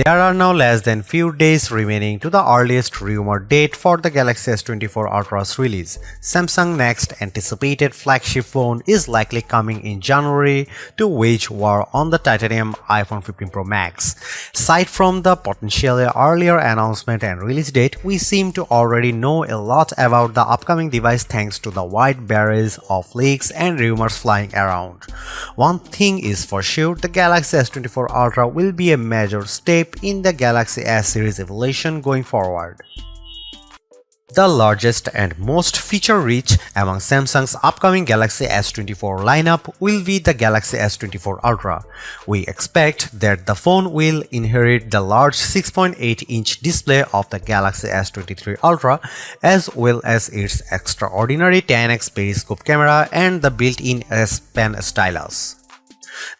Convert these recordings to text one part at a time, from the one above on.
There are now less than few days remaining to the earliest rumored date for the Galaxy S24 Ultra's release. Samsung's next anticipated flagship phone is likely coming in January to wage war on the titanium iPhone 15 Pro Max. Aside from the potentially earlier announcement and release date, we seem to already know a lot about the upcoming device thanks to the wide barrage of leaks and rumors flying around. One thing is for sure, the Galaxy S24 Ultra will be a major step in the Galaxy S series evolution going forward. The largest and most feature-rich among Samsung's upcoming Galaxy S24 lineup will be the Galaxy S24 Ultra. We expect that the phone will inherit the large 6.8-inch display of the Galaxy S23 Ultra as well as its extraordinary 10x periscope camera and the built-in S Pen stylus.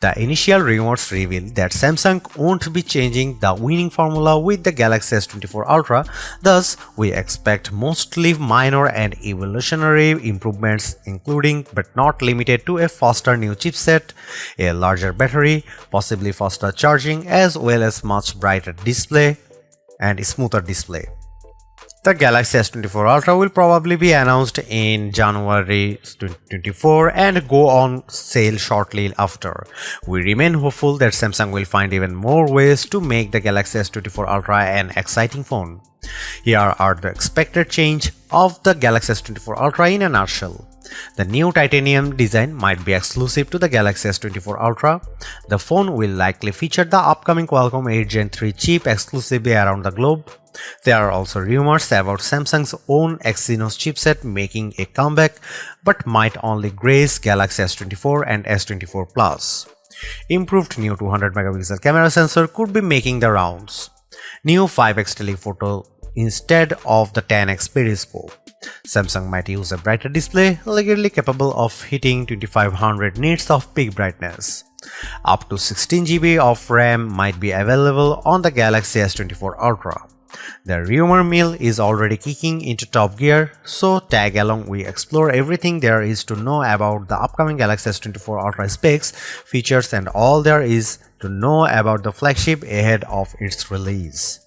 The initial rumors reveal that Samsung won't be changing the winning formula with the Galaxy S24 Ultra, thus we expect mostly minor and evolutionary improvements including but not limited to a faster new chipset, a larger battery, possibly faster charging as well as much brighter display and smoother display. The Galaxy S24 Ultra will probably be announced in January 2024 and go on sale shortly after. We remain hopeful that Samsung will find even more ways to make the Galaxy S24 Ultra an exciting phone. Here are the expected change of the Galaxy S24 Ultra in a nutshell. The new titanium design might be exclusive to the Galaxy S24 Ultra. The phone will likely feature the upcoming Qualcomm 8 Gen 3 chip exclusively around the globe. There are also rumors about Samsung's own Exynos chipset making a comeback but might only grace Galaxy S24 and S24 Plus. Improved new 200 megapixel camera sensor could be making the rounds. New 5x telephoto instead of the 10x periscope. Samsung might use a brighter display, legally capable of hitting 2500 nits of peak brightness. Up to 16 GB of RAM might be available on the Galaxy S24 Ultra. The rumor mill is already kicking into top gear, so tag along we explore everything there is to know about the upcoming Galaxy S24 Ultra specs, features and all there is to know about the flagship ahead of its release.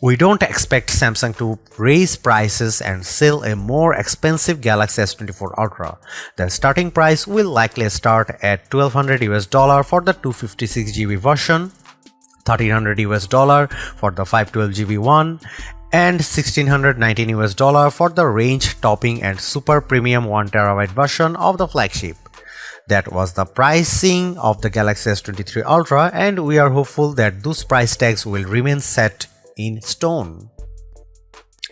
We don't expect Samsung to raise prices and sell a more expensive Galaxy S24 Ultra. The starting price will likely start at $1200 for the 256 GB version, $1300 for the 512 GB one, and $1619 for the range topping and super premium 1TB version of the flagship. That was the pricing of the Galaxy S23 Ultra, and we are hopeful that those price tags will remain set in stone.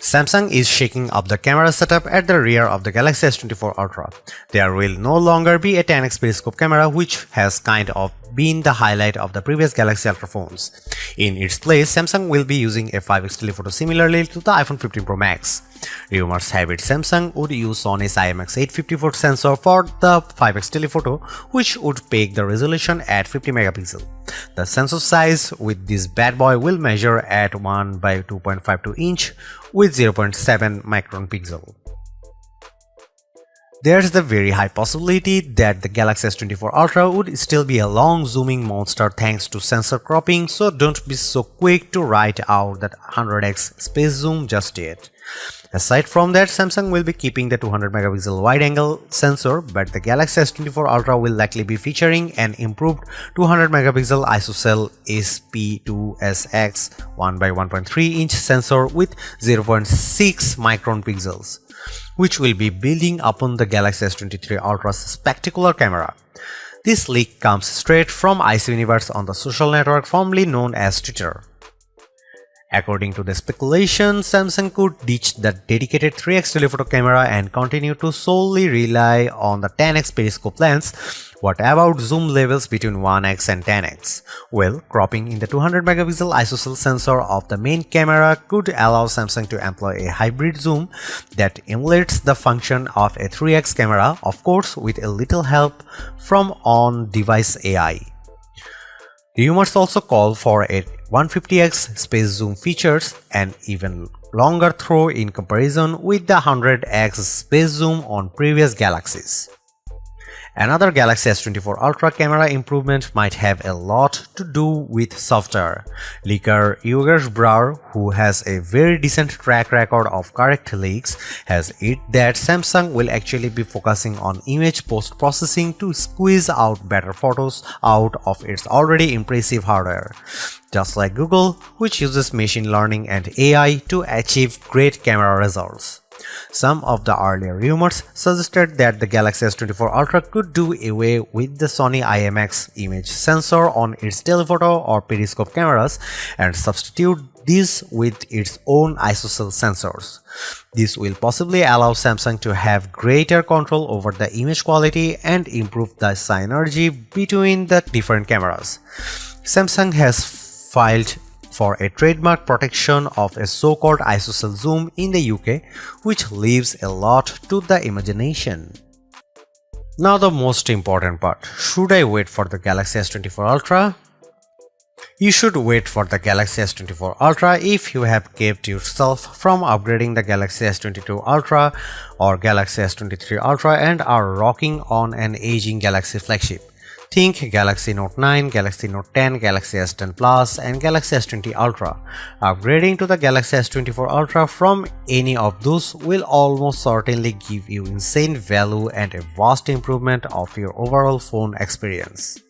Samsung is shaking up the camera setup at the rear of the Galaxy S24 Ultra. There will no longer be a 10x periscope camera, which has kind of been the highlight of the previous Galaxy Ultra phones. In its place, Samsung will be using a 5x telephoto similarly to the iPhone 15 Pro Max. Rumors have it Samsung would use Sony's IMX854 sensor for the 5x telephoto, which would peak the resolution at 50 megapixel. The sensor size with this bad boy will measure at 1 by 2.52 inch with 0.7 micron pixel. There's the very high possibility that the Galaxy S24 Ultra would still be a long zooming monster thanks to sensor cropping, so don't be so quick to write out that 100x space zoom just yet. Aside from that, Samsung will be keeping the 200 megapixel wide-angle sensor, but the Galaxy S24 Ultra will likely be featuring an improved 200 megapixel ISOCELL SP2SX 1 by 1.3 inch sensor with 0.6 micron pixels, which will be building upon the Galaxy S23 Ultra's spectacular camera. This leak comes straight from IC Universe on the social network formerly known as Twitter. According to the speculation, Samsung could ditch the dedicated 3x telephoto camera and continue to solely rely on the 10x periscope lens. What about zoom levels between 1x and 10x? Well, cropping in the 200 megapixel ISOCELL sensor of the main camera could allow Samsung to employ a hybrid zoom that emulates the function of a 3x camera, of course with a little help from on-device AI. Rumors also call for a 150x space zoom features, an even longer throw in comparison with the 100x space zoom on previous Galaxies. Another Galaxy S24 Ultra camera improvement might have a lot to do with software. Leaker Yogesh Brar, who has a very decent track record of correct leaks, has it that Samsung will actually be focusing on image post-processing to squeeze out better photos out of its already impressive hardware. Just like Google, which uses machine learning and AI to achieve great camera results. Some of the earlier rumors suggested that the Galaxy S24 Ultra could do away with the Sony IMX image sensor on its telephoto or periscope cameras and substitute these with its own ISOCELL sensors. This will possibly allow Samsung to have greater control over the image quality and improve the synergy between the different cameras. Samsung has filed for a trademark protection of a so-called ISOCELL zoom in the UK, which leaves a lot to the imagination. Now the most important part, should I wait for the Galaxy S24 Ultra? You should wait for the Galaxy S24 Ultra if you have kept yourself from upgrading the Galaxy S22 Ultra or Galaxy S23 Ultra and are rocking on an aging Galaxy flagship. Think Galaxy Note 9, Galaxy Note 10, Galaxy S10 Plus and Galaxy S20 Ultra. Upgrading to the Galaxy S24 Ultra from any of those will almost certainly give you insane value and a vast improvement of your overall phone experience.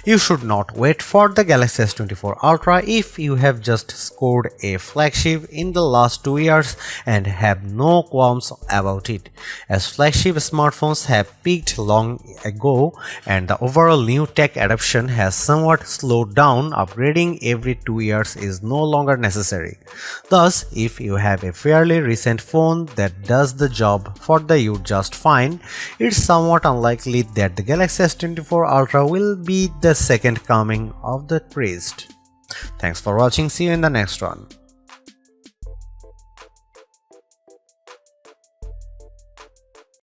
You should not wait for the Galaxy S24 Ultra if you have just scored a flagship in the last 2 years and have no qualms about it, as flagship smartphones have peaked long ago and the overall new tech adoption has somewhat slowed down. Upgrading every 2 years is no longer necessary. Thus, if you have a fairly recent phone that does the job for you just fine, it's somewhat unlikely that the Galaxy S24 Ultra will be the second coming of the priest. Thanks for watching. See you in the next one.